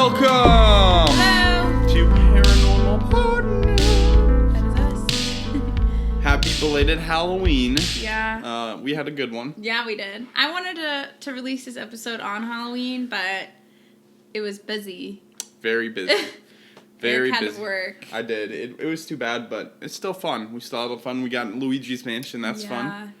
Welcome Hello. to Paranormal Partners. That is us. Happy belated Halloween. Yeah. We had a good one. Yeah, we did. I wanted to release this episode on Halloween, but it was busy. Very busy. Very Eric had busy. to work. I did. It was too bad, but it's still fun. We still had fun. We got Luigi's Mansion. That's fun.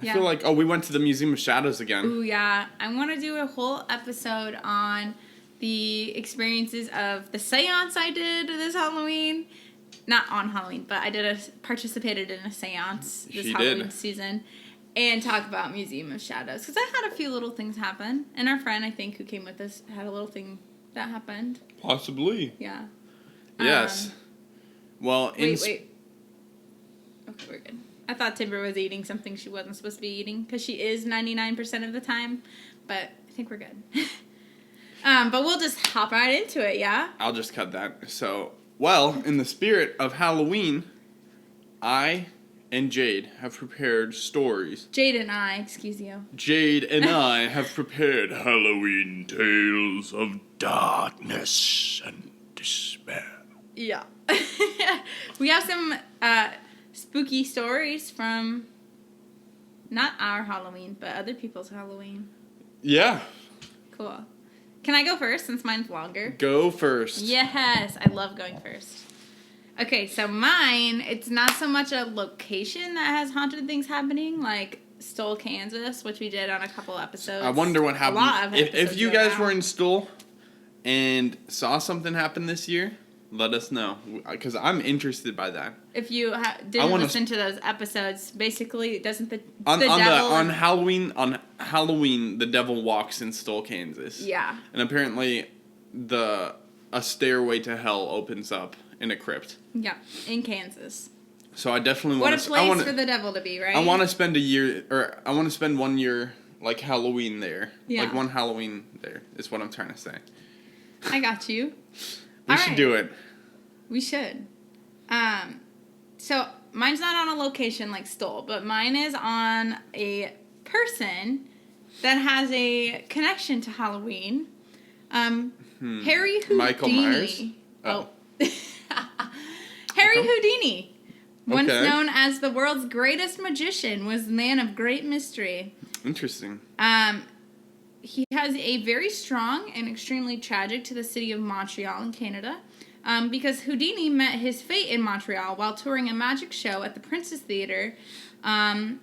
I feel like, we went to the Museum of Shadows again. Ooh, yeah. I want to do a whole episode on the experiences of the seance I did this Halloween. Not on Halloween, but I participated in a seance this Halloween season. And talk about Museum of Shadows. Because I had a few little things happen. And our friend, I think, who came with us had a little thing that happened. Possibly. Yeah. Yes. Wait. Okay, we're good. I thought Timber was eating something she wasn't supposed to be eating, because she is 99% of the time, but I think we're good. But we'll just hop right into it, yeah? I'll just cut that. So, in the spirit of Halloween, I and Jade have prepared stories. Jade and I, excuse you. Jade and I have prepared Halloween tales of darkness and despair. Yeah. We have some spooky stories from not our Halloween, but other people's Halloween. Yeah. Cool. Can I go first since mine's longer? Go first. Yes, I love going first. Okay, so mine, it's not so much a location that has haunted things happening, like Stoll, Kansas, which we did on a couple episodes. I wonder what happened. A lot of if you guys now. were in Stoll and saw something happen this year, let us know, because I'm interested by that. If you didn't listen to those episodes, basically, doesn't the devil on Halloween the devil walks in Stoll, Kansas. Yeah. And apparently a stairway to hell opens up in a crypt. Yeah, in Kansas. So I definitely want to. What a place for the devil to be, right? I want to spend I want to spend 1 year like Halloween there. Yeah. Like one Halloween there is what I'm trying to say. I got you. We should do it. We should. So mine's not on a location like Stoll, but mine is on a person that has a connection to Halloween. Harry Houdini. Michael Myers? Oh. Harry Houdini, once known as the world's greatest magician, was a man of great mystery. Interesting. He has a very strong and extremely tragic to the city of Montreal in Canada, because Houdini met his fate in Montreal while touring a magic show at the Princess Theatre on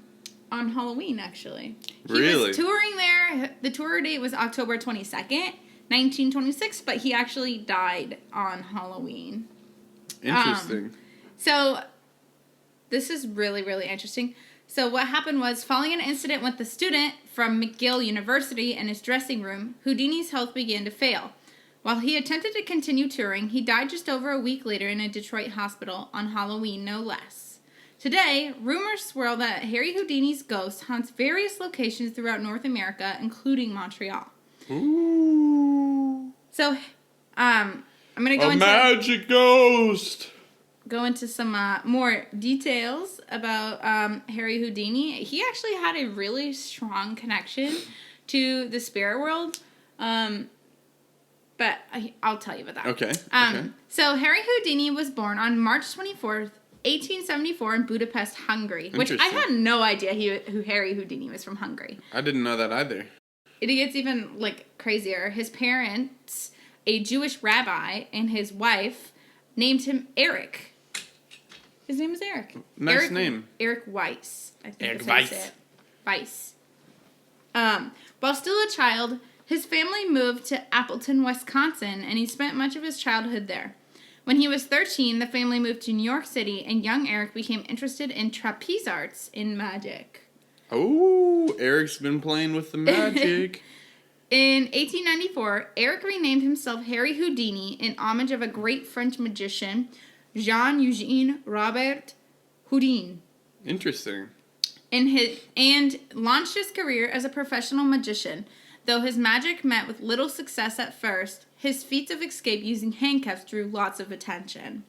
Halloween, actually. He was touring there. The tour date was October 22nd, 1926, but he actually died on Halloween. Interesting. So this is really, really interesting. So what happened was, following an incident with the student from McGill University in his dressing room, Houdini's health began to fail. While he attempted to continue touring, he died just over a week later in a Detroit hospital on Halloween, no less. Today, rumors swirl that Harry Houdini's ghost haunts various locations throughout North America, including Montreal. Ooh. So, I'm going to go into... A magic ghost! Go into some more details about Harry Houdini. He actually had a really strong connection to the spirit world, but I'll tell you about that. Okay. So Harry Houdini was born on March 24th, 1874 in Budapest, Hungary, which I had no idea who Harry Houdini was from Hungary. I didn't know that either. It gets even crazier. His parents, a Jewish rabbi, and his wife named him Erich. His name is Eric. Nice name. Erich Weisz. I think Erich Weisz. Weisz. While still a child, his family moved to Appleton, Wisconsin, and he spent much of his childhood there. When he was 13, the family moved to New York City, and young Eric became interested in trapeze arts in magic. Oh, Eric's been playing with the magic. In 1894, Eric renamed himself Harry Houdini in homage of a great French magician, Jean-Eugène Robert Houdin. Interesting. And launched his career as a professional magician. Though his magic met with little success at first, his feats of escape using handcuffs drew lots of attention.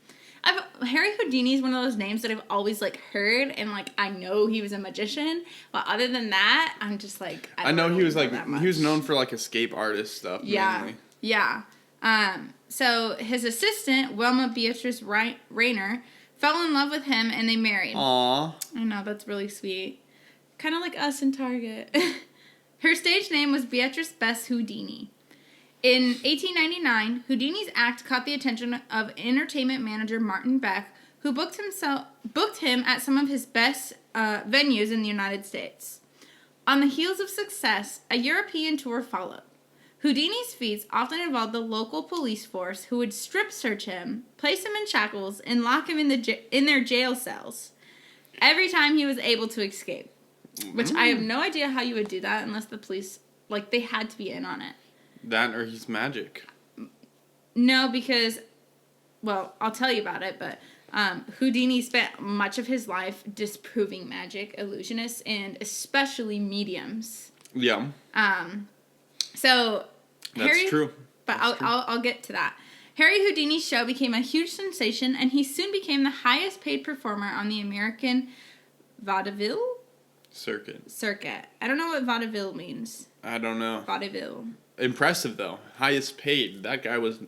Harry Houdini is one of those names that I've always heard, and I know he was a magician, but other than that, I'm just I know he was he was known for escape artist stuff. Yeah, mainly. yeah. So his assistant, Wilma Beatrice Rayner, fell in love with him and they married. Aww. I know, that's really sweet. Kind of like us in Target. Her stage name was Beatrice Bess Houdini. In 1899, Houdini's act caught the attention of entertainment manager Martin Beck, who booked him at some of his best venues in the United States. On the heels of success, a European tour followed. Houdini's feats often involved the local police force, who would strip search him, place him in shackles, and lock him in their jail cells every time he was able to escape. Which I have no idea how you would do that unless the police, they had to be in on it. That or he's magic. No, because, well, I'll tell you about it, but Houdini spent much of his life disproving magic, illusionists, and especially mediums. Yeah. So that's true. But I'll get to that. Harry Houdini's show became a huge sensation, and he soon became the highest paid performer on the American vaudeville circuit. I don't know what vaudeville means. I don't know. Vaudeville. Impressive though. Highest paid. That guy was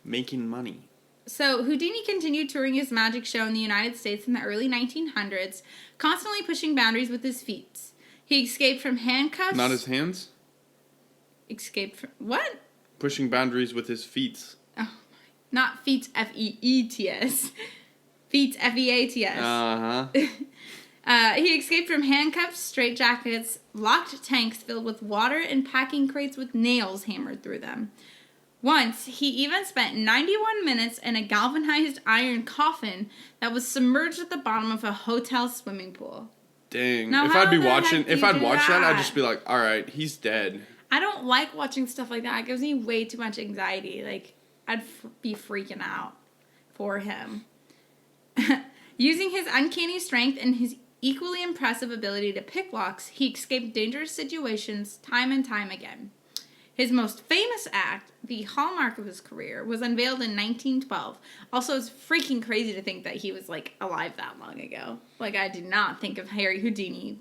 making money. So Houdini continued touring his magic show in the United States in the early 1900s, constantly pushing boundaries with his feats. He escaped from handcuffs. Not his hands? Escaped from... What? Pushing boundaries with his feet. Oh, not feet, F-E-E-T-S. Feet, F-E-A-T-S. Uh-huh. He escaped from handcuffs, straitjackets, locked tanks filled with water, and packing crates with nails hammered through them. Once, he even spent 91 minutes in a galvanized iron coffin that was submerged at the bottom of a hotel swimming pool. Dang. Now, if I'd watch that, I'd just be like, all right, he's dead. I don't like watching stuff like that. It gives me way too much anxiety. I'd be freaking out for him. Using his uncanny strength and his equally impressive ability to pick locks, he escaped dangerous situations time and time again. His most famous act, the hallmark of his career, was unveiled in 1912. Also, it's freaking crazy to think that he was, alive that long ago. I did not think of Harry Houdini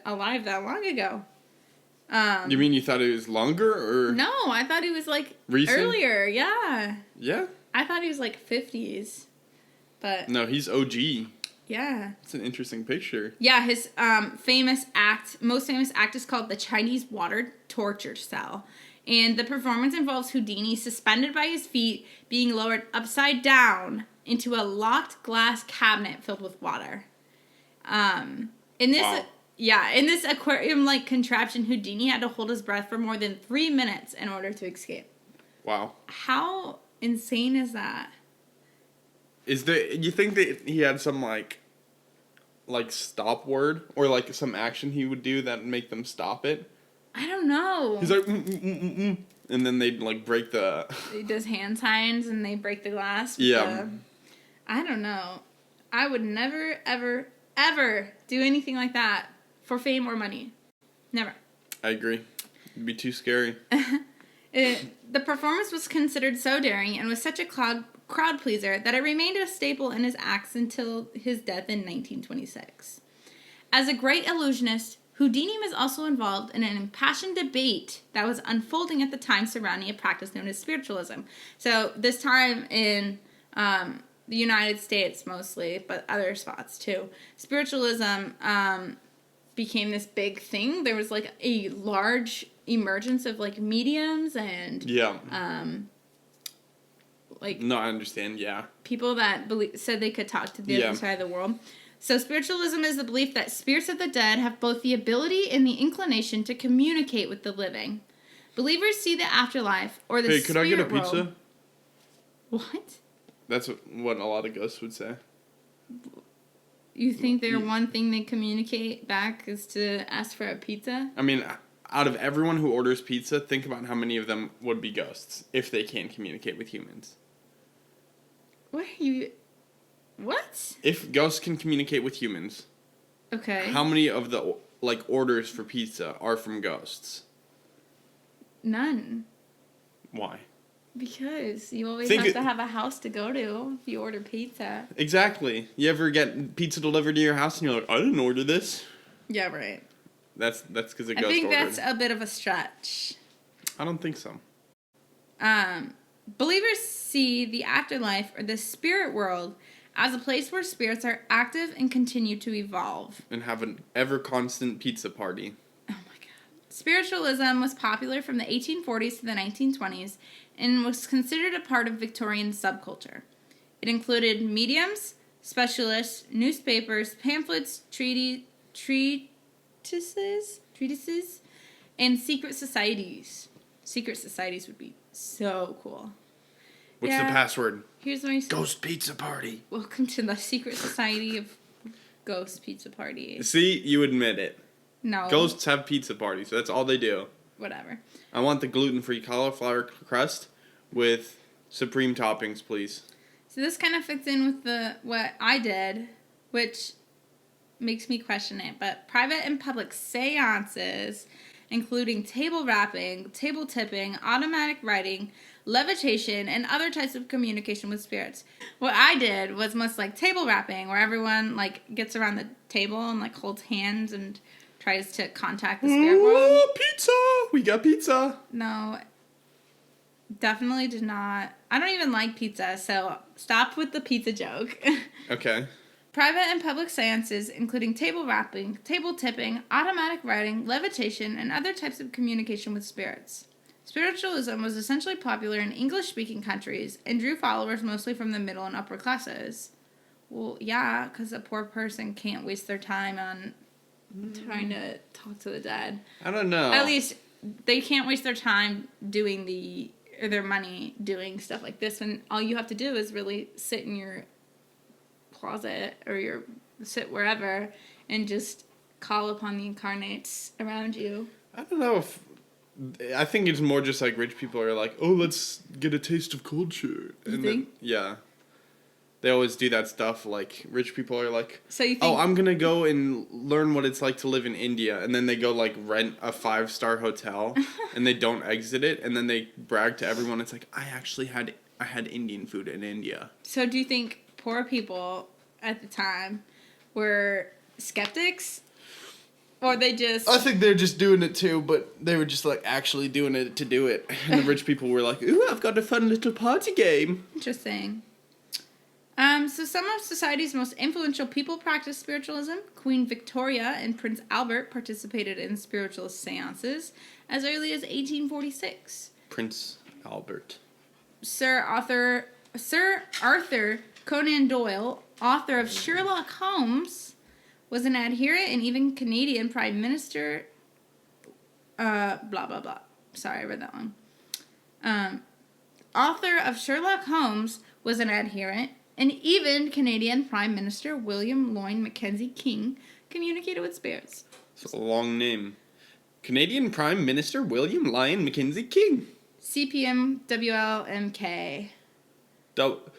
alive that long ago. You mean you thought it was longer, or? No, I thought he was, recent? Earlier, yeah. Yeah? I thought he was, 50s. But... No, he's OG. Yeah. It's an interesting picture. Yeah, his most famous act is called the Chinese Water Torture Cell. And the performance involves Houdini suspended by his feet being lowered upside down into a locked glass cabinet filled with water. In this aquarium-like contraption, Houdini had to hold his breath for more than 3 minutes in order to escape. Wow. How insane is that? You think that he had some stop word or some action he would do that would make them stop it? I don't know. He's like, and then they'd break the. He does hand signs and they break the glass. Yeah. I don't know. I would never, ever, ever do anything like that for fame or money. Never. I agree. It'd be too scary. The performance was considered so daring and was such a crowd pleaser that it remained a staple in his acts until his death in 1926. As a great illusionist, Houdini was also involved in an impassioned debate that was unfolding at the time surrounding a practice known as spiritualism. So this time in the United States mostly, but other spots too, spiritualism became this big thing. There was a large emergence of mediums and no, I understand. Yeah, people that said they could talk to the other side of the world. So spiritualism is the belief that spirits of the dead have both the ability and the inclination to communicate with the living. Believers see the afterlife or the spirit world. Hey, could I get a pizza? What? That's what a lot of ghosts would say. You think their one thing they communicate back is to ask for a pizza? I mean, out of everyone who orders pizza, think about how many of them would be ghosts if they can't communicate with humans. What? If ghosts can communicate with humans, okay, how many of the orders for pizza are from ghosts? None. Why? Because you always have to have a house to go to if you order pizza. Exactly. You ever get pizza delivered to your house and you're like, I didn't order this? Yeah, right. That's because a ghost ordered. I think that's a bit of a stretch. I don't think so. Believers see the afterlife or the spirit world as a place where spirits are active and continue to evolve. And have an ever-constant pizza party. Oh my God. Spiritualism was popular from the 1840s to the 1920s and was considered a part of Victorian subculture. It included mediums, specialists, newspapers, pamphlets, treatises, and secret societies. Secret societies would be so cool. What's the password? Here's my Ghost Pizza Party. Welcome to the secret society of Ghost Pizza Party. See, you admit it. No. Ghosts have pizza parties. That's all they do. Whatever. I want the gluten-free cauliflower crust with supreme toppings, please. So this kind of fits in with what I did, which makes me question it. But private and public seances, including table rapping, table tipping, automatic writing, levitation, and other types of communication with spirits. What I did was most like table rapping, where everyone like gets around the table and like holds hands and tries to contact the spirit world. Pizza! We got pizza! No, definitely did not. I don't even like pizza, so stop with the pizza joke. Okay. Private and public seances, including table rapping, table tipping, automatic writing, levitation, and other types of communication with spirits. Spiritualism was essentially popular in English-speaking countries and drew followers mostly from the middle and upper classes. Well, yeah, because a poor person can't waste their time on trying to talk to the dead. I don't know. At least they can't waste their time doing their money doing stuff like this when all you have to do is really sit in your closet or sit wherever and just call upon the incarnates around you. I don't know if... I think it's more just like rich people are like, oh, let's get a taste of culture. You think? Yeah. They always do that stuff. Like, rich people are like, so you think, oh, I'm going to go and learn what it's like to live in India. And then they go, like, rent a 5-star hotel. And they don't exit it. And then they brag to everyone. It's like, I had Indian food in India. So do you think poor people at the time were skeptics? Or they just... I think they're just doing it too, but they were just, like, actually doing it to do it. And the rich people were like, ooh, I've got a fun little party game. Interesting. So some of society's most influential people practiced spiritualism. Queen Victoria and Prince Albert participated in spiritualist seances as early as 1846. Prince Albert. Sir Arthur Conan Doyle, author of Sherlock Holmes, was an adherent and even Canadian Prime Minister... blah, blah, blah. Sorry, I read that one. Author of Sherlock Holmes was an adherent, and even Canadian Prime Minister William Lyon Mackenzie King communicated with spirits. It's a long name. Canadian Prime Minister William Lyon Mackenzie King. CPM WLMK. Vote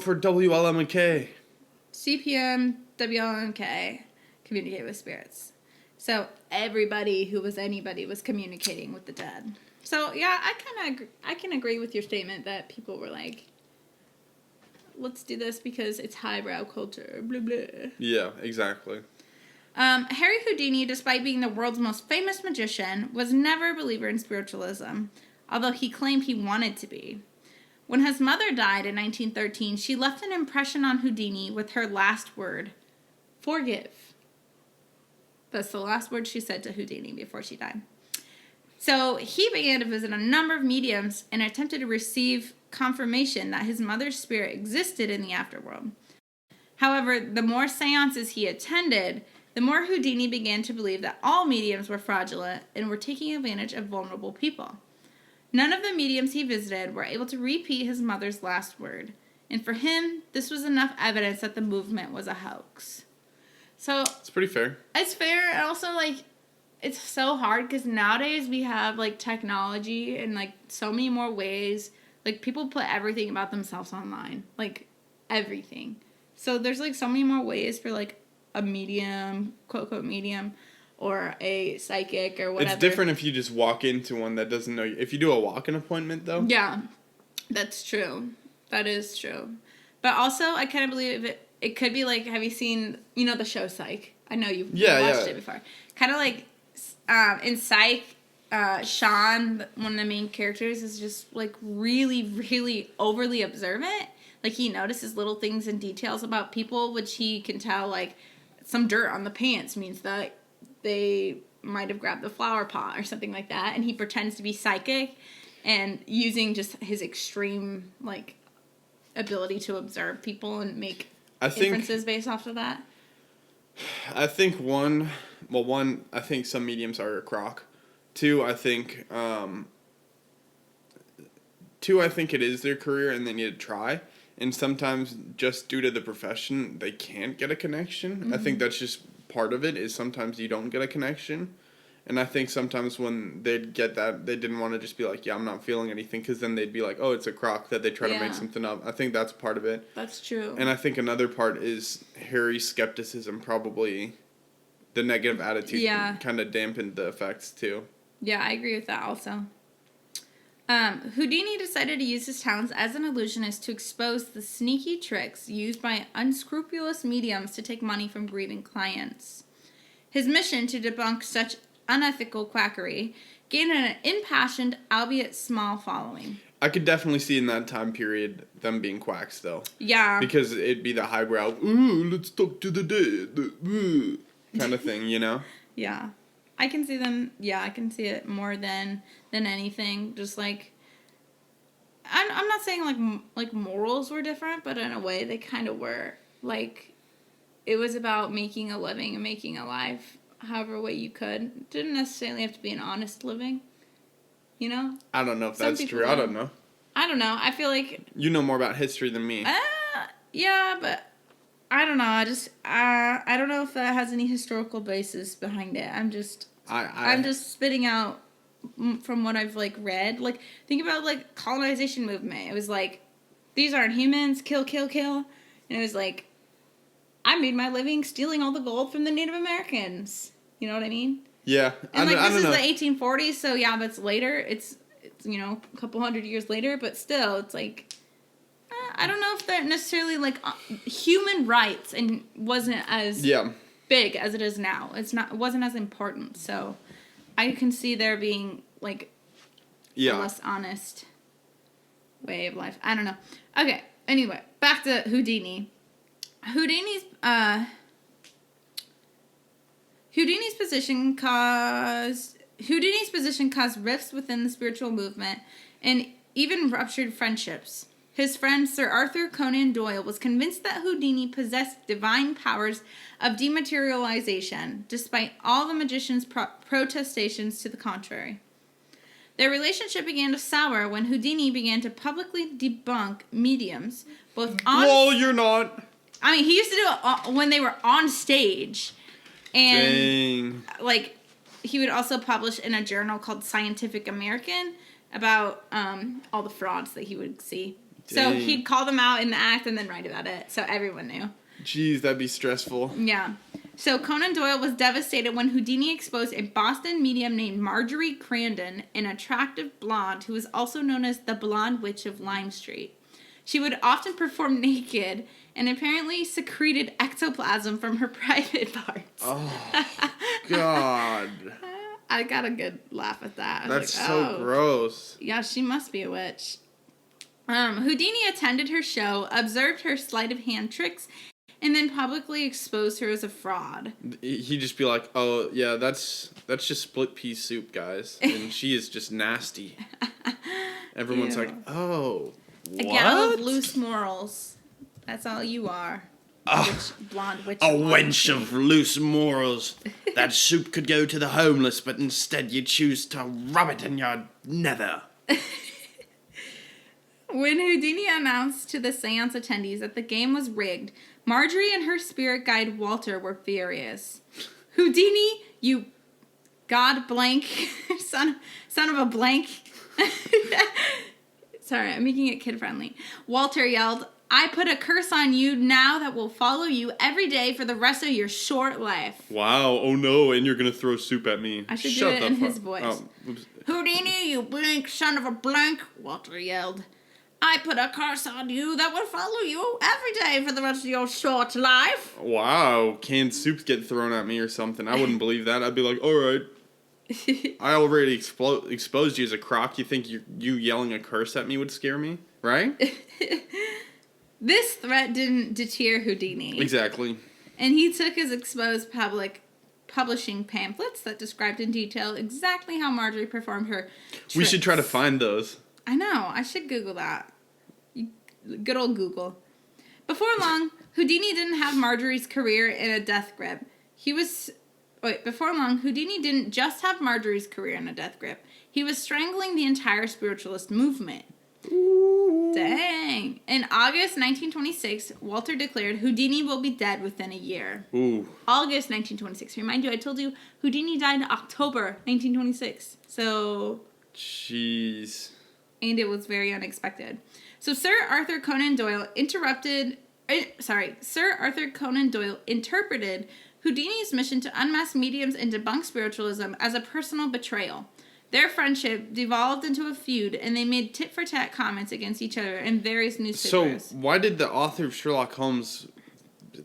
for WLMK. CPM WLMK communicate with spirits. So everybody who was anybody was communicating with the dead. So yeah, I can agree with your statement that people were like, let's do this because it's highbrow culture. Blah blah. Yeah, exactly. Harry Houdini, despite being the world's most famous magician, was never a believer in spiritualism, although he claimed he wanted to be. When his mother died in 1913, she left an impression on Houdini with her last word, forgive. That's the last word she said to Houdini before she died. So he began to visit a number of mediums and attempted to receive confirmation that his mother's spirit existed in the afterworld. However, the more seances he attended, the more Houdini began to believe that all mediums were fraudulent and were taking advantage of vulnerable people. None of the mediums he visited were able to repeat his mother's last word, and for him, this was enough evidence that the movement was a hoax. So it's pretty fair. It's fair, and also, like, it's so hard because nowadays we have, like, technology and, like, so many more ways. Like, people put everything about themselves online. Like, everything. So there's, like, so many more ways for, like, a medium, quote-unquote medium, or a psychic or whatever. It's different if you just walk into one that doesn't know you. If you do a walk-in appointment, though. Yeah, that's true. That is true. But also, I kind of believe it could be, like, have you seen, you know, the show Psych? I know you've watched it before. Kind of like, in Psych, Sean, one of the main characters, is just, like, really, really overly observant. Like, he notices little things and details about people, which he can tell, like, some dirt on the pants means that they might have grabbed the flower pot or something like that. And he pretends to be psychic and using just his extreme, like, ability to observe people and make inferences based off of that. I think one, I think some mediums are a crock. Two, I think it is their career and they need to try. And sometimes, just due to the profession, they can't get a connection. Mm-hmm. I think that's just part of it, is sometimes you don't get a connection. And I think sometimes when they'd get that, they didn't want to just be like, yeah, I'm not feeling anything, because then they'd be like, oh, it's a crock, that they try to make something up. I think that's part of it. That's true. And I think another part is Harry's skepticism, probably the negative attitude kind of dampened the effects too. Yeah, I agree with that also. Houdini decided to use his talents as an illusionist to expose the sneaky tricks used by unscrupulous mediums to take money from grieving clients. His mission to debunk such unethical quackery gained an impassioned, albeit small, following. I could definitely see in that time period them being quacks, though. Yeah. Because it'd be the highbrow, ooh, let's talk to the dead, kind of thing, you know? Yeah. I can see them, I can see it more than anything. Just like, I'm not saying like morals were different, but in a way they kind of were. Like, it was about making a living and making a life however way you could. It didn't necessarily have to be an honest living, you know? I don't know if that's true. I don't know. I don't know. I feel like... You know more about history than me. Yeah, but... I don't know. I don't know if that has any historical basis behind it. I'm just spitting out from what I've like read. Like, think about like colonization movement. It was like, these aren't humans. Kill, kill, kill. And it was like, I made my living stealing all the gold from the Native Americans. You know what I mean? Yeah. And like, this is the 1840s, so yeah, that's later. It's you know, a couple hundred years later, but still, it's like. I don't know if they're necessarily, like, human rights and wasn't as big as it is now. It wasn't as important, so I can see there being, like, a less honest way of life. I don't know. Okay, anyway, back to Houdini. Houdini's position caused rifts within the spiritual movement and even ruptured friendships. His friend Sir Arthur Conan Doyle was convinced that Houdini possessed divine powers of dematerialization, despite all the magician's protestations to the contrary. Their relationship began to sour when Houdini began to publicly debunk mediums, both on... Well, you're not. I mean, he used to do it when they were on stage. And, like, he would also publish in a journal called Scientific American about all the frauds that he would see. So he'd call them out in the act and then write about it, so everyone knew. Jeez, that'd be stressful. Yeah. So Conan Doyle was devastated when Houdini exposed a Boston medium named Marjorie Crandon, an attractive blonde who was also known as the Blonde Witch of Lime Street. She would often perform naked and apparently secreted ectoplasm from her private parts. Oh, God. I got a good laugh at that. That's so gross. Yeah, she must be a witch. Houdini attended her show, observed her sleight of hand tricks, and then publicly exposed her as a fraud. He'd just be like, oh, yeah, that's just split pea soup, guys. And she is just nasty. Everyone's like, oh, what? A gal of loose morals. That's all you are. Blonde witch. A wench of loose morals. That soup could go to the homeless, but instead you choose to rub it in your nether. When Houdini announced to the seance attendees that the game was rigged, Marjorie and her spirit guide Walter were furious. Houdini, you god blank, son of a blank. Sorry, I'm making it kid-friendly. Walter yelled, I put a curse on you now that will follow you every day for the rest of your short life. Wow, oh no, and you're going to throw soup at me. I should do it in his voice. Oh, Houdini, you blank son of a blank, Walter yelled. I put a curse on you that will follow you every day for the rest of your short life. Wow, canned soups get thrown at me or something. I wouldn't believe that. I'd be like, all right. I already exposed you as a crock. You think you yelling a curse at me would scare me, right? This threat didn't deter Houdini. Exactly. And he took his exposed public publishing pamphlets that described in detail exactly how Marjorie performed her tricks. We should try to find those. I know. I should Google that. Good old Google. Before long, Houdini didn't have Marjorie's career in a death grip. Before long, Houdini didn't just have Marjorie's career in a death grip. He was strangling the entire spiritualist movement. Ooh. Dang. In August 1926, Walter declared Houdini will be dead within a year. Ooh. August 1926. Remind you, I told you Houdini died in October 1926. So... Jeez. And it was very unexpected. So Sir Arthur Conan Doyle interpreted Houdini's mission to unmask mediums and debunk spiritualism as a personal betrayal. Their friendship devolved into a feud, and they made tit-for-tat comments against each other in various newspapers. So, why did the author of Sherlock Holmes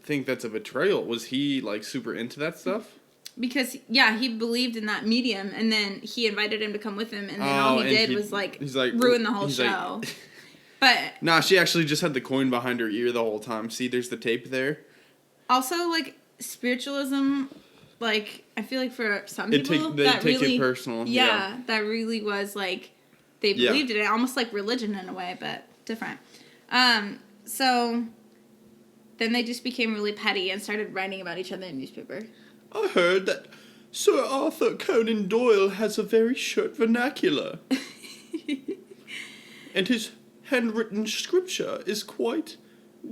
think that's a betrayal? Was he, like, super into that stuff? Because, yeah, he believed in that medium, and then he invited him to come with him, and then all he did was, ruin the whole show. But... Nah, she actually just had the coin behind her ear the whole time. See, there's the tape there. Also, like, spiritualism... Like, I feel like for some people, they take it personal. Yeah, that really was, like, they believed in it. Almost like religion in a way, but different. So, then they just became really petty and started writing about each other in the newspaper. I heard that Sir Arthur Conan Doyle has a very short vernacular. And his handwritten scripture is quite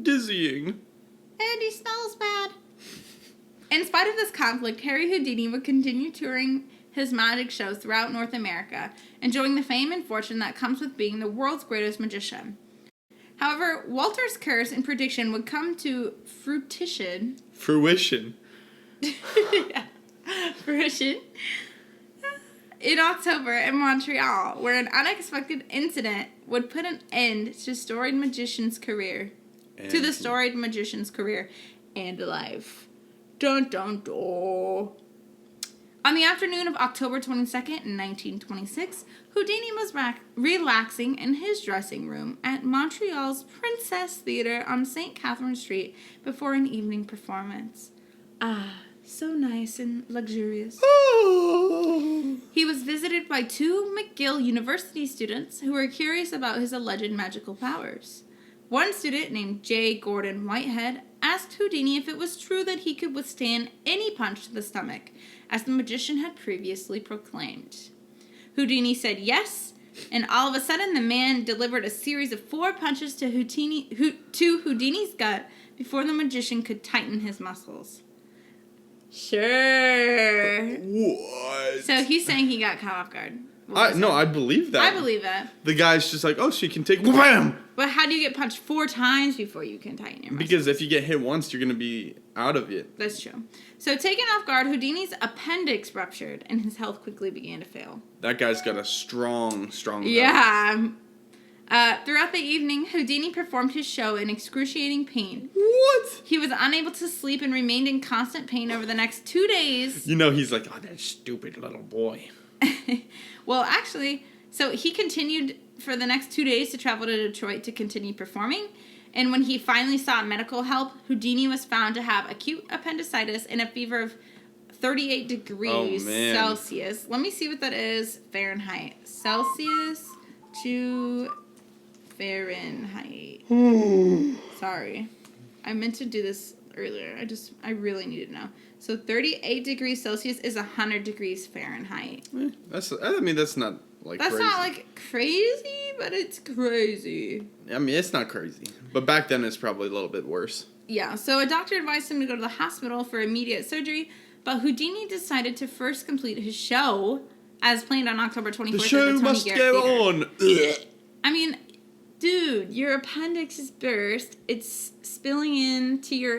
dizzying. And he smells bad. In spite of this conflict, Harry Houdini would continue touring his magic shows throughout North America, enjoying the fame and fortune that comes with being the world's greatest magician. However, Walter's curse and prediction would come to fruition. In October in Montreal, where an unexpected incident would put an end to the storied magician's career and life. Dun, dun, dun. On the afternoon of October 22nd, 1926, Houdini was relaxing in his dressing room at Montreal's Princess Theatre on St. Catherine Street before an evening performance. Ah, so nice and luxurious. Oh. He was visited by two McGill University students who were curious about his alleged magical powers. One student, named J. Gordon Whitehead, asked Houdini if it was true that he could withstand any punch to the stomach, as the magician had previously proclaimed. Houdini said yes, and all of a sudden the man delivered a series of 4 punches to Houdini's gut before the magician could tighten his muscles. Sure. What? So he's saying he got caught off guard. I believe that. I believe that. The guy's just like, oh, she can take wham! But how do you get punched 4 times before you can tighten your muscles? Because if you get hit once, you're going to be out of it. That's true. So taken off guard, Houdini's appendix ruptured, and his health quickly began to fail. That guy's got a strong health. Yeah. Throughout the evening, Houdini performed his show in excruciating pain. What? He was unable to sleep and remained in constant pain over the next 2 days. You know, he's like, oh, that stupid little boy. Well, actually, so he continued for the next 2 days to travel to Detroit to continue performing. And when he finally sought medical help, Houdini was found to have acute appendicitis and a fever of 38 degrees Celsius. Let me see what that is. Fahrenheit. Celsius to Fahrenheit. Sorry. I meant to do this earlier. I really need to know. So 38 degrees Celsius is 100 degrees Fahrenheit. That's not like That's crazy. not like crazy, but it's crazy. I mean, it's not crazy. But back then it's probably a little bit worse. Yeah, so a doctor advised him to go to the hospital for immediate surgery, but Houdini decided to first complete his show as planned on October 24th. The show must go on. I mean, dude, your appendix is burst. It's spilling into your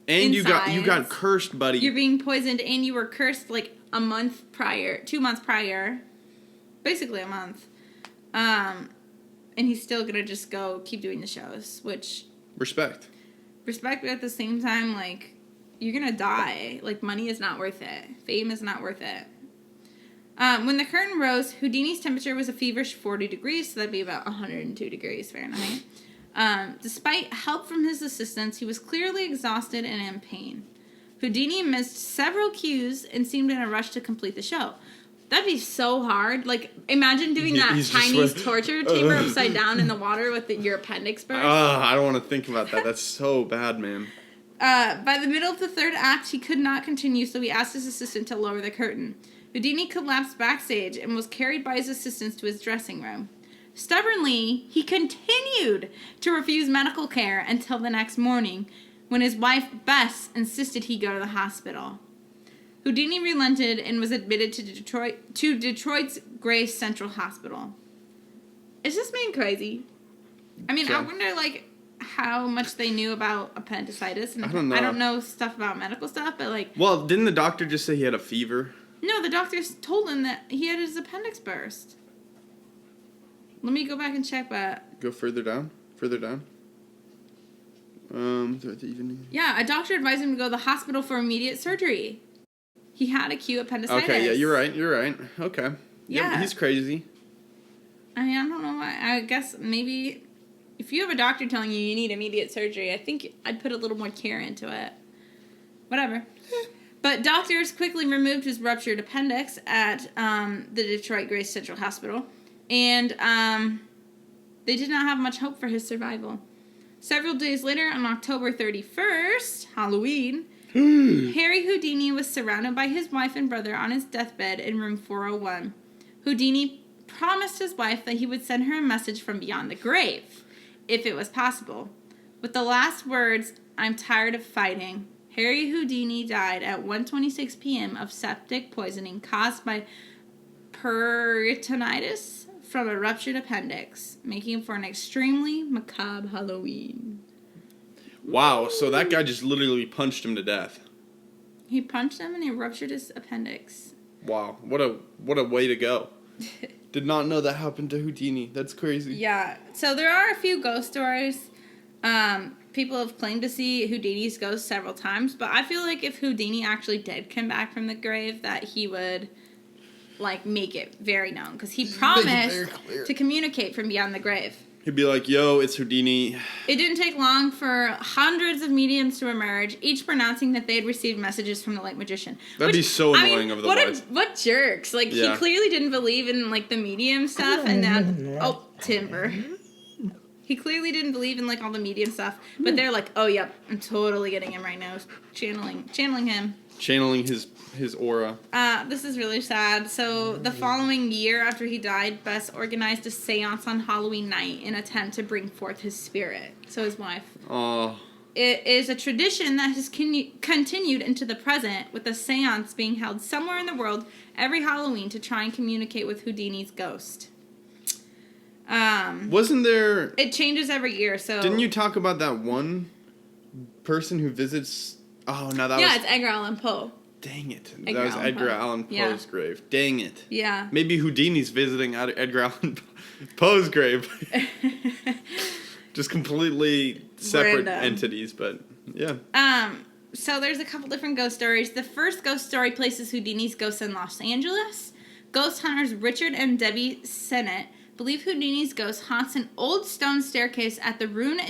And insides. you got cursed, buddy. You're being poisoned, and you were cursed like 2 months prior. Basically a month. And he's still gonna just keep doing the shows, which... Respect, but at the same time, like, you're gonna die. Like, money is not worth it. Fame is not worth it. When the curtain rose, Houdini's temperature was a feverish 40 degrees, so that'd be about 102 degrees Fahrenheit. Despite help from his assistants, he was clearly exhausted and in pain. Houdini missed several cues and seemed in a rush to complete the show. That'd be so hard. Like, imagine doing that Chinese torture chamber upside down in the water with your appendix burst. I don't want to think about that. That's so bad, man. By the middle of the third act, he could not continue, so he asked his assistant to lower the curtain. Houdini collapsed backstage and was carried by his assistants to his dressing room. Stubbornly, he continued to refuse medical care until the next morning, when his wife, Bess, insisted he go to the hospital. Houdini relented and was admitted to Detroit's Grace Central Hospital. Is this man crazy? I mean, I wonder, like, how much they knew about appendicitis. And I don't know stuff about medical stuff, but, like... Well, didn't the doctor just say he had a fever? No, the doctors told him that he had his appendix burst. Let me go back and check that. Go further down? Further down? Throughout the evening. Yeah, a doctor advised him to go to the hospital for immediate surgery. He had acute appendicitis. Okay, yeah, you're right. Okay. Yeah. He's crazy. I mean, I don't know why. I guess maybe if you have a doctor telling you need immediate surgery, I think I'd put a little more care into it. Whatever. But doctors quickly removed his ruptured appendix at the Detroit Grace Central Hospital, and they did not have much hope for his survival. Several days later, on October 31st, Halloween, Harry Houdini was surrounded by his wife and brother on his deathbed in room 401. Houdini promised his wife that he would send her a message from beyond the grave, if it was possible. With the last words, "I'm tired of fighting," Harry Houdini died at 1:26 p.m. of septic poisoning caused by peritonitis from a ruptured appendix, making for an extremely macabre Halloween. Wow, so that guy just literally punched him to death. He punched him and he ruptured his appendix. Wow, what a way to go. Did not know that happened to Houdini. That's crazy. Yeah, so there are a few ghost stories. People have claimed to see Houdini's ghost several times, but I feel like if Houdini actually did come back from the grave, that he would, like, make it very known, because he promised to communicate from beyond the grave. He'd be like, yo, it's Houdini. It didn't take long for hundreds of mediums to emerge, each pronouncing that they had received messages from the light magician. That'd be so annoying of the lights. What jerks. Like, he clearly didn't believe in, like, the medium stuff, and then... Oh, timber. He clearly didn't believe in, like, all the medium stuff, but they're like, oh, yep, I'm totally getting him right now. Channeling him. Channeling his aura. This is really sad. So, the following year after he died, Bess organized a seance on Halloween night in an attempt to bring forth his spirit. So, his wife. Oh. It is a tradition that has continued into the present, with a seance being held somewhere in the world every Halloween to try and communicate with Houdini's ghost. Wasn't there... It changes every year, so... Didn't you talk about that one person who visits... Oh, no, that was... Yeah, it's Edgar Allan Poe. Dang it. That was Edgar Allan Poe's grave. Dang it. Yeah. Maybe Houdini's visiting Edgar Allan Poe's grave. Just completely separate entities, but yeah. So there's a couple different ghost stories. The first ghost story places Houdini's ghost in Los Angeles. Ghost hunters Richard and Debbie Sennett believe Houdini's ghost haunts an old stone staircase at the ruined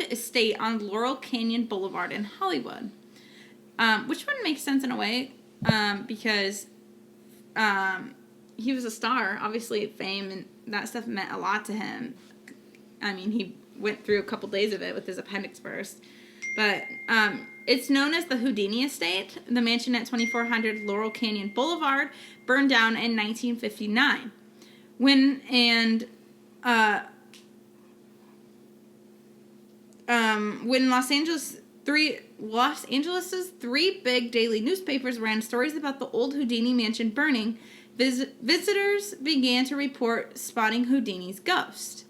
estate on Laurel Canyon Boulevard in Hollywood. Which wouldn't make sense in a way, because he was a star. Obviously, fame and that stuff meant a lot to him. I mean, he went through a couple days of it with his appendix burst. But it's known as the Houdini Estate. The mansion at 2400 Laurel Canyon Boulevard burned down in 1959. When Los Angeles' three big daily newspapers ran stories about the old Houdini mansion burning, visitors began to report spotting Houdini's ghost.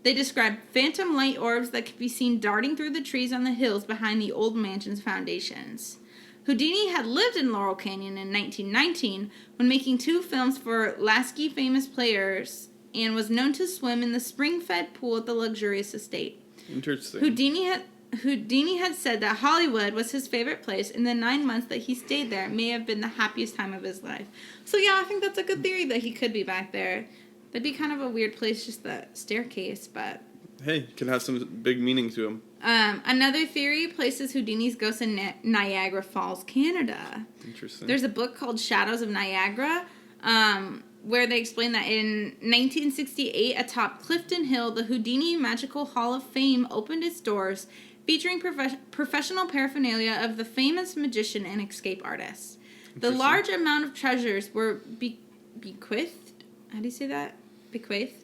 They described phantom light orbs that could be seen darting through the trees on the hills behind the old mansion's foundations. Houdini had lived in Laurel Canyon in 1919 when making 2 films for Lasky Famous Players, and was known to swim in the spring-fed pool at the luxurious estate. Interesting. Houdini had said that Hollywood was his favorite place, and the 9 months that he stayed there may have been the happiest time of his life. So yeah, I think that's a good theory that he could be back there. That'd be kind of a weird place, just the staircase, but... Hey, can have some big meaning to him. Another theory places Houdini's ghost in Niagara Falls, Canada. Interesting. There's a book called Shadows of Niagara, where they explain that in 1968, atop Clifton Hill, the Houdini Magical Hall of Fame opened its doors, featuring professional paraphernalia of the famous magician and escape artist. The large amount of treasures were bequeathed. How do you say that? Bequeathed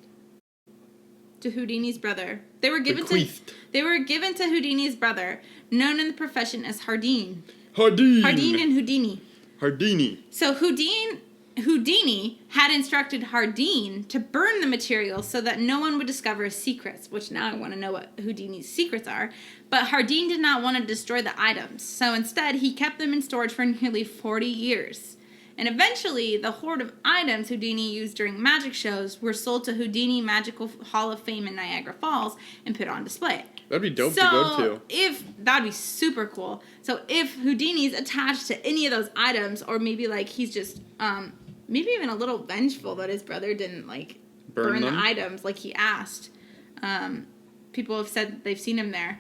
to Houdini's brother. They were given to Houdini's brother, known in the profession as Hardin. Hardin and Houdini. Houdini. So Houdini had instructed Hardin to burn the materials so that no one would discover his secrets, which now I want to know what Houdini's secrets are. But Hardin did not want to destroy the items, so instead he kept them in storage for nearly 40 years. And eventually, the hoard of items Houdini used during magic shows were sold to Houdini Magical Hall of Fame in Niagara Falls and put on display. That'd be dope to go to. That'd be super cool. So if Houdini's attached to any of those items, or maybe like he's just, maybe even a little vengeful that his brother didn't like burn the items like he asked. People have said that they've seen him there.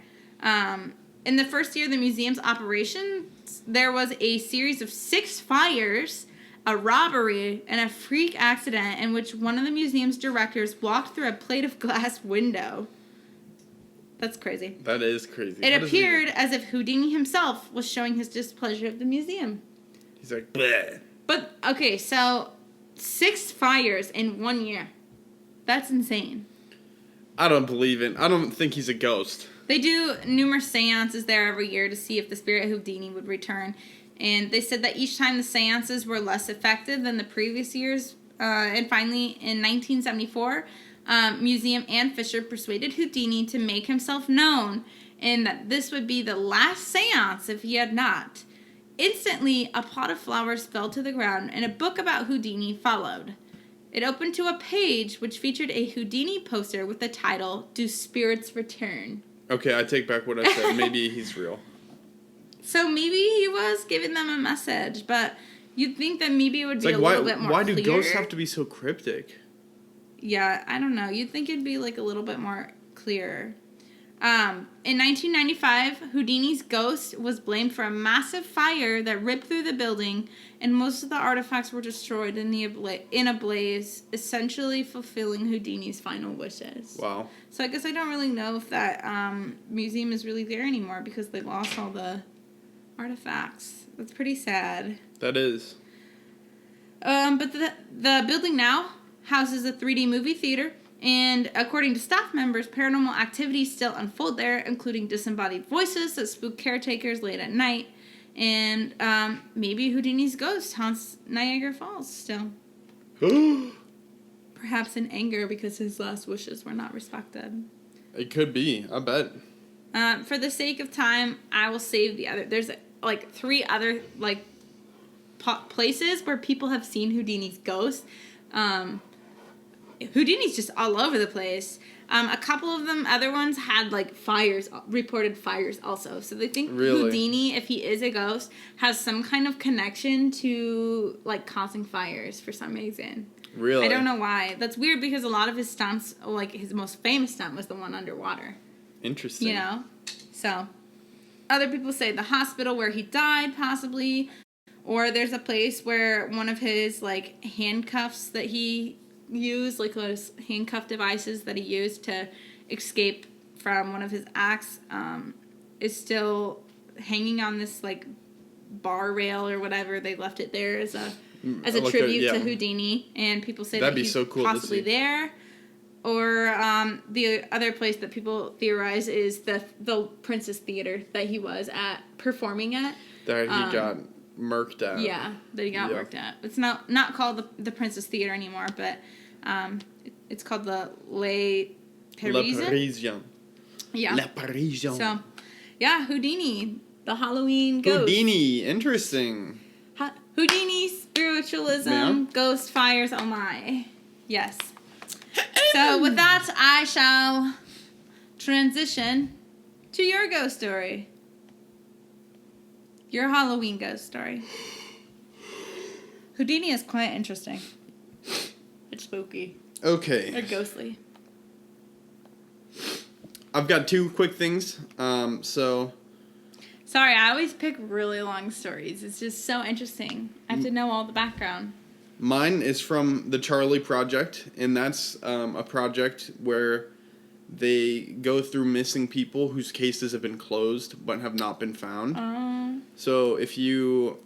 In the first year of the museum's operations, there was a series of 6 fires, a robbery, and a freak accident in which one of the museum's directors walked through a plate of glass window. That's crazy. That is crazy. It appeared as if Houdini himself was showing his displeasure of the museum. He's like, bleh. But, okay, so 6 fires in 1 year. That's insane. I don't believe it. I don't think he's a ghost. They do numerous seances there every year to see if the spirit Houdini would return. And they said that each time the seances were less effective than the previous years. And finally, in 1974, Museum Ann Fisher persuaded Houdini to make himself known and that this would be the last seance if he had not. Instantly, a pot of flowers fell to the ground and a book about Houdini followed. It opened to a page which featured a Houdini poster with the title, Do Spirits Return? Okay, I take back what I said. Maybe he's real. So maybe he was giving them a message, but you'd think that maybe it would be a little bit more clear. Why do ghosts have to be so cryptic? Yeah, I don't know. You'd think it'd be like a little bit more clear. In 1995, Houdini's ghost was blamed for a massive fire that ripped through the building, and most of the artifacts were destroyed in a blaze, essentially fulfilling Houdini's final wishes. Wow. So I guess I don't really know if that museum is really there anymore because they lost all the artifacts. That's pretty sad. That is. But the building now houses a 3D movie theater, and according to staff members, paranormal activities still unfold there, including disembodied voices that spook caretakers late at night, and maybe Houdini's ghost haunts Niagara Falls still. Perhaps in anger because his last wishes were not respected. It could be, I bet. For the sake of time, I will save the other. There's like 3 other like places where people have seen Houdini's ghost. Houdini's just all over the place. A couple of them, other ones, had like reported fires also. So they think Houdini, if he is a ghost, has some kind of connection to like causing fires for some reason. Really? I don't know why. That's weird because a lot of his stunts, like his most famous stunt was the one underwater. Interesting. You know? So, other people say the hospital where he died, possibly. Or there's a place where one of his like handcuffs that he used, like those handcuff devices that he used to escape from one of his acts, is still hanging on this like bar rail or whatever. They left it there as a tribute to Houdini, and people say that he's so cool possibly there. Or the other place that people theorize is the Princess Theater that he was performing at. That he got murked at. Yeah, that he got murked at. It's not called the Princess Theater anymore, but it's called the Le Parisien. Yeah. Le Parisien. So, yeah, Houdini, the Halloween ghost. Houdini, interesting. Houdini, spiritualism, ghost fires, oh my. Yes. So with that, I shall transition to your ghost story. Your Halloween ghost story. Houdini is quite interesting. It's spooky. Okay. Or ghostly. I've got two quick things. Sorry, I always pick really long stories. It's just so interesting. I have to know all the background. Mine is from the Charlie Project, and that's a project where they go through missing people whose cases have been closed but have not been found. So if you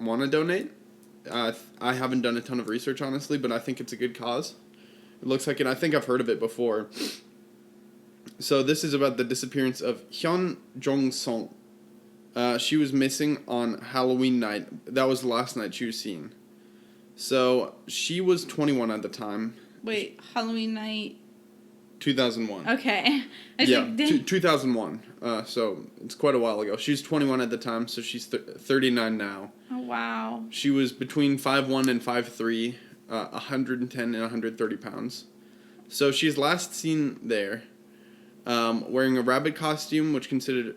want to donate, I haven't done a ton of research, honestly, but I think it's a good cause. It looks like it. I think I've heard of it before. So this is about the disappearance of Hyun Jong-song. She was missing on Halloween night. That was the last night she was seen. So she was 21 at the time. Wait, Halloween night? 2001. Okay. I was Yeah, like, 2001. So it's quite a while ago. She was 21 at the time, so she's 39 now. Oh, wow. She was between 5'1" and 5'3", 110 and 130 pounds. So she's last seen there, wearing a rabbit costume, which consisted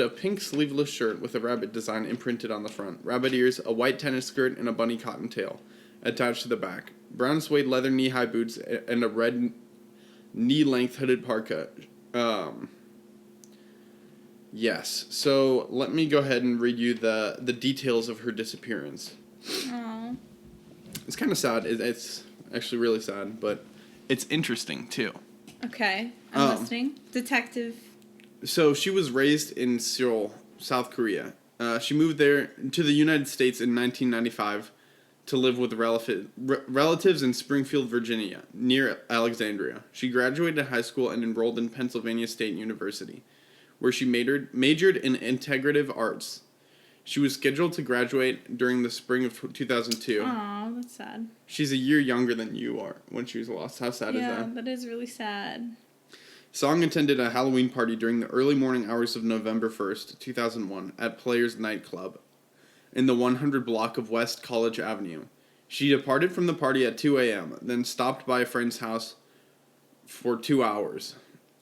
of pink sleeveless shirt with a rabbit design imprinted on the front, rabbit ears, a white tennis skirt, and a bunny cottontail attached to the back, brown suede leather knee-high boots, and a red knee-length hooded parka. Yes. So let me go ahead and read you the details of her disappearance. Oh. It's kind of sad. It's actually really sad, but it's interesting too. Okay. I'm listening. Detective. So she was raised in Seoul, South Korea. She moved there to the United States in 1995 to live with relatives in Springfield, Virginia, near Alexandria. She graduated high school and enrolled in Pennsylvania State University, where she majored in integrative arts. She was scheduled to graduate during the spring of 2002. Oh, that's sad. She's a year younger than you are when she was lost. How sad is that? Yeah, that is really sad. Song attended a Halloween party during the early morning hours of November 1st, 2001, at Players Nightclub in the 100 block of West College Avenue. She departed from the party at 2 a.m., then stopped by a friend's house for 2 hours.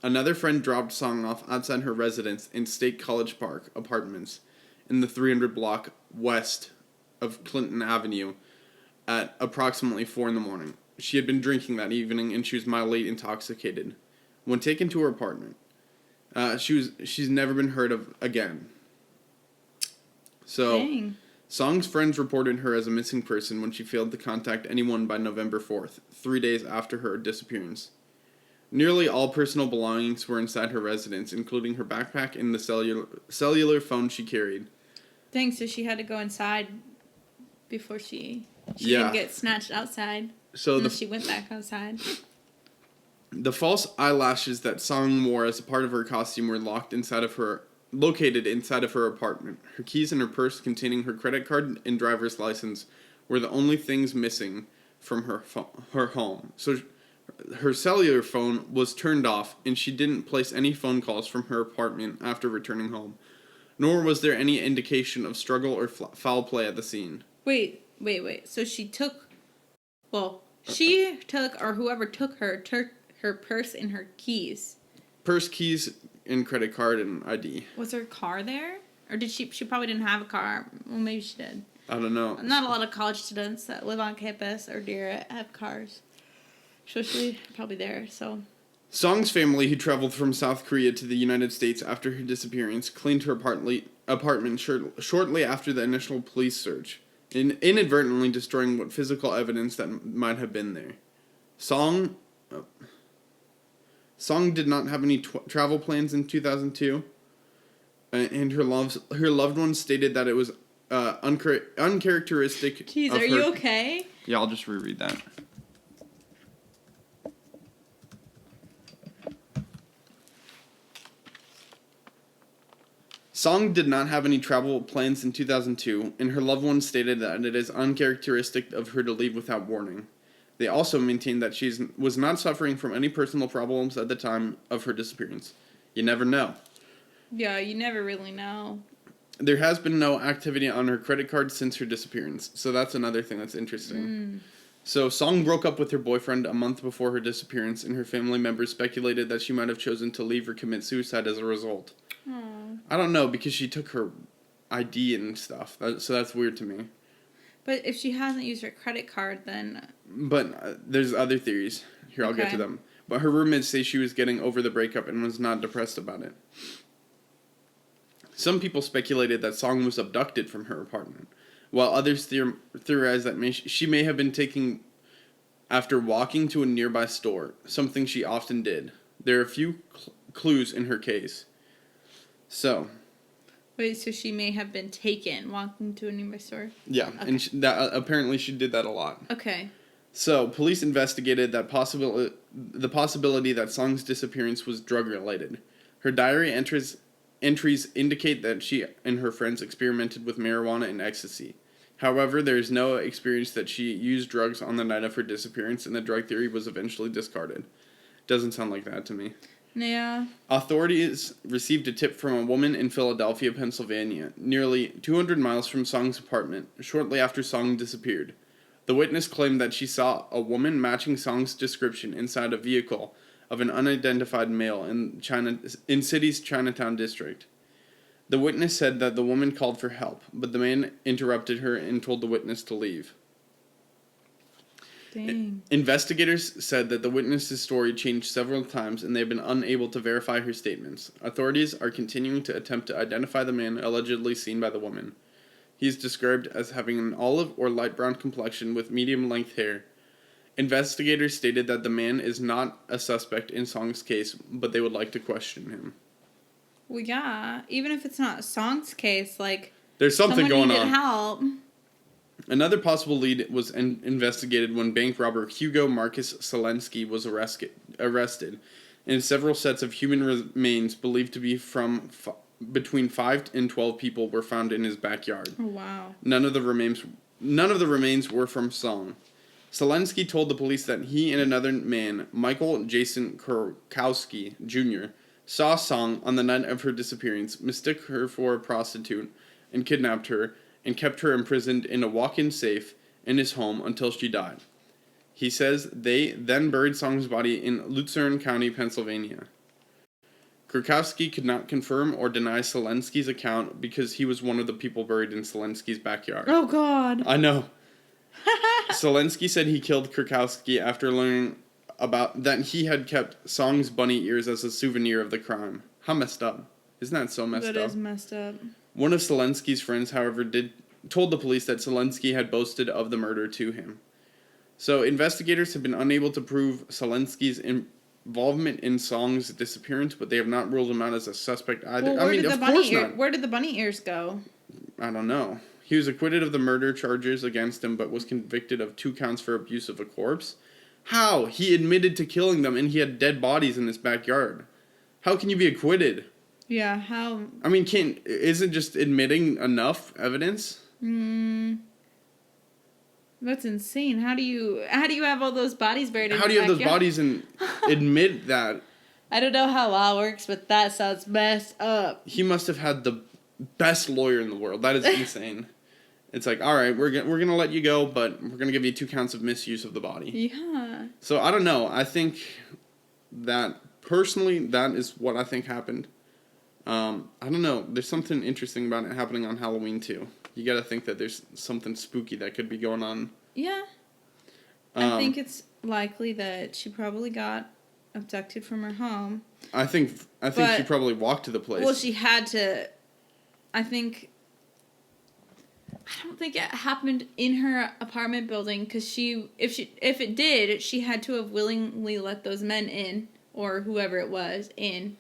Another friend dropped Song off outside her residence in State College Park Apartments in the 300 block west of Clinton Avenue at approximately 4 in the morning. She had been drinking that evening and she was mildly intoxicated. When taken to her apartment, she's never been heard of again. So, Dang. Song's friends reported her as a missing person when she failed to contact anyone by November 4th, 3 days after her disappearance. Nearly all personal belongings were inside her residence, including her backpack and the cellular phone she carried. Dang, so she had to go inside before she didn't get snatched outside. So she went back outside. The false eyelashes that Song wore as a part of her costume were located inside of her apartment. Her keys and her purse containing her credit card and driver's license were the only things missing from her home. So her cellular phone was turned off, and she didn't place any phone calls from her apartment after returning home. Nor was there any indication of struggle or foul play at the scene. Wait. So she took, or whoever took her purse and her keys. Purse, keys, and credit card and ID. Was her car there? Or did she probably didn't have a car. Well, maybe she did. I don't know. Not a lot of college students that live on campus or near it have cars. Especially probably there, so. Song's family, who traveled from South Korea to the United States after her disappearance, cleaned her apartment shortly after the initial police search, inadvertently destroying what physical evidence that might have been there. Song did not have any travel plans in 2002, and her loved ones stated that it was uncharacteristic. Jeez, are you okay? Yeah, I'll just reread that. Song did not have any travel plans in 2002, and her loved ones stated that it is uncharacteristic of her to leave without warning. They also maintained that she was not suffering from any personal problems at the time of her disappearance. You never know. Yeah, you never really know. There has been no activity on her credit card since her disappearance, so that's another thing that's interesting. So, Song broke up with her boyfriend a month before her disappearance, and her family members speculated that she might have chosen to leave or commit suicide as a result. Aww. I don't know, because she took her ID and stuff, so that's weird to me. But if she hasn't used her credit card, then... But there's other theories. Here, I'll get to them. But her roommates say she was getting over the breakup and was not depressed about it. Some people speculated that Song was abducted from her apartment, while others theorized that she may have been taken after walking to a nearby store, something she often did. There are a few clues in her case. So... Wait, so she may have been taken walking to a nearby store? Yeah, okay. And apparently she did that a lot. Okay. So, police investigated the possibility that Song's disappearance was drug-related. Her diary entries indicate that she and her friends experimented with marijuana and ecstasy. However, there is no experience that she used drugs on the night of her disappearance, and the drug theory was eventually discarded. Doesn't sound like that to me. Yeah. Authorities received a tip from a woman in Philadelphia, Pennsylvania, nearly 200 miles from Song's apartment, shortly after Song disappeared. The witness claimed that she saw a woman matching Song's description inside a vehicle of an unidentified male in city's Chinatown district. The witness said that the woman called for help, but the man interrupted her and told the witness to leave. Dang. Investigators said that the witness's story changed several times and they have been unable to verify her statements. Authorities are continuing to attempt to identify the man allegedly seen by the woman. He is described as having an olive or light brown complexion with medium-length hair. Investigators stated that the man is not a suspect in Song's case, but they would like to question him. Well, yeah. Even if it's not Song's case, like... There's something going on. Someone needed help. Another possible lead was investigated when bank robber Hugo Marcus Selensky was arrested, and several sets of human remains believed to be from between 5 and 12 people were found in his backyard. Oh, wow. None of the remains were from Song. Selensky told the police that he and another man, Michael Jason Kurkowski Jr., saw Song on the night of her disappearance, mistook her for a prostitute, and kidnapped her, and kept her imprisoned in a walk-in safe in his home until she died. He says they then buried Song's body in Luzerne County, Pennsylvania. Kurkowski could not confirm or deny Selensky's account because he was one of the people buried in Selensky's backyard. Oh, God. I know. Selensky said he killed Kurkowski after learning about that he had kept Song's bunny ears as a souvenir of the crime. How messed up. Isn't that so messed up? That is messed up. One of Selensky's friends, however, told the police that Selensky had boasted of the murder to him. So, investigators have been unable to prove Selensky's involvement in Song's disappearance, but they have not ruled him out as a suspect either. Well, where did the bunny ears go? I don't know. He was acquitted of the murder charges against him, but was convicted of 2 counts for abuse of a corpse. How? He admitted to killing them, and he had dead bodies in his backyard. How can you be acquitted? Yeah, how... I mean, isn't just admitting enough evidence? That's insane. How do you have all those bodies buried in your backyard? How do you have those bodies and admit that? I don't know how law works, but that sounds messed up. He must have had the best lawyer in the world. That is insane. It's like, all right, we're gonna let you go, but we're gonna give you 2 counts of misuse of the body. Yeah. So I don't know. I think that personally, that is what I think happened. I don't know. There's something interesting about it happening on Halloween too. You got to think that there's something spooky that could be going on. Yeah. I think it's likely that she probably got abducted from her home. I think she probably walked to the place. Well, she had to. I don't think it happened in her apartment building because if it did, she had to have willingly let those men in or whoever it was in.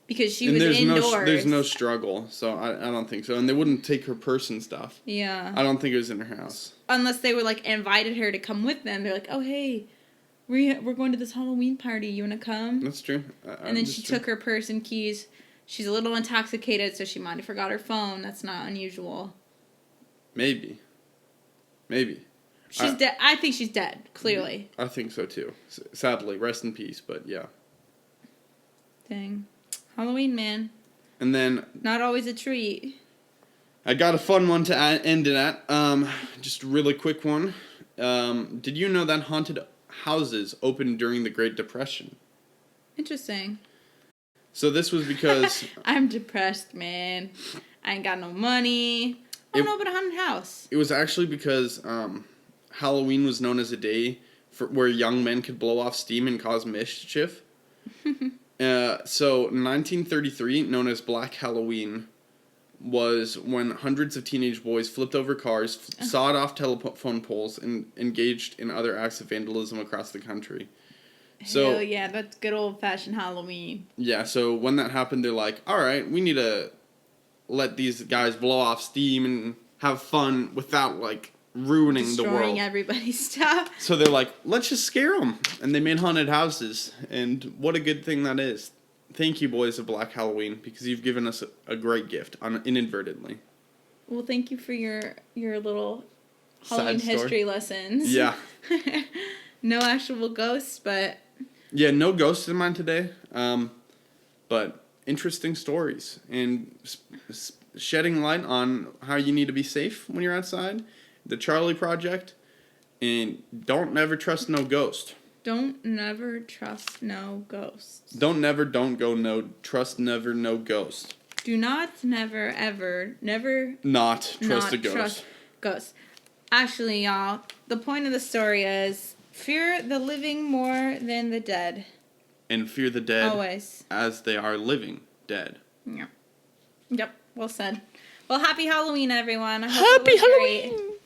Because she was indoors. There's no struggle, so I don't think so. And they wouldn't take her purse and stuff. Yeah. I don't think it was in her house. Unless they were, invited her to come with them. They're like, oh, hey, we're going to this Halloween party. You want to come? That's true. And then she took her purse and keys. She's a little intoxicated, so she might have forgot her phone. That's not unusual. Maybe. She's dead. I think she's dead, clearly. I think so, too. Sadly. Rest in peace, but yeah. Dang. Halloween, man. And then... Not always a treat. I got a fun one to end it at. Just a really quick one. Did you know that haunted houses opened during the Great Depression? Interesting. So this was because... I'm depressed, man. I ain't got no money. I don't open a haunted house. It was actually because Halloween was known as a day where young men could blow off steam and cause mischief. So 1933, known as Black Halloween, was when hundreds of teenage boys flipped over cars, sawed off telephone poles, and engaged in other acts of vandalism across the country. So, hell yeah, that's good old-fashioned Halloween. Yeah, so when that happened, they're like, all right, we need to let these guys blow off steam and have fun without, like, ruining the world. Destroying everybody's stuff. So they're like, let's just scare them. And they made haunted houses. And what a good thing that is. Thank you, boys of Black Halloween, because you've given us a great gift, inadvertently. Well, thank you for your little Halloween history lessons. Yeah. No actual ghosts, but... Yeah, no ghosts in mine today. But interesting stories. And shedding light on how you need to be safe when you're outside. The Charlie Project. And don't never trust no ghost. Don't never trust no ghosts. Don't trust never no ghost. Do not never ever not trust a ghost. Trust ghosts. Actually, y'all, the point of the story is fear the living more than the dead. And fear the dead always as they are living dead. Yeah. Yep. Well said. Well, happy Halloween, everyone. I hope Happy it was Halloween! great.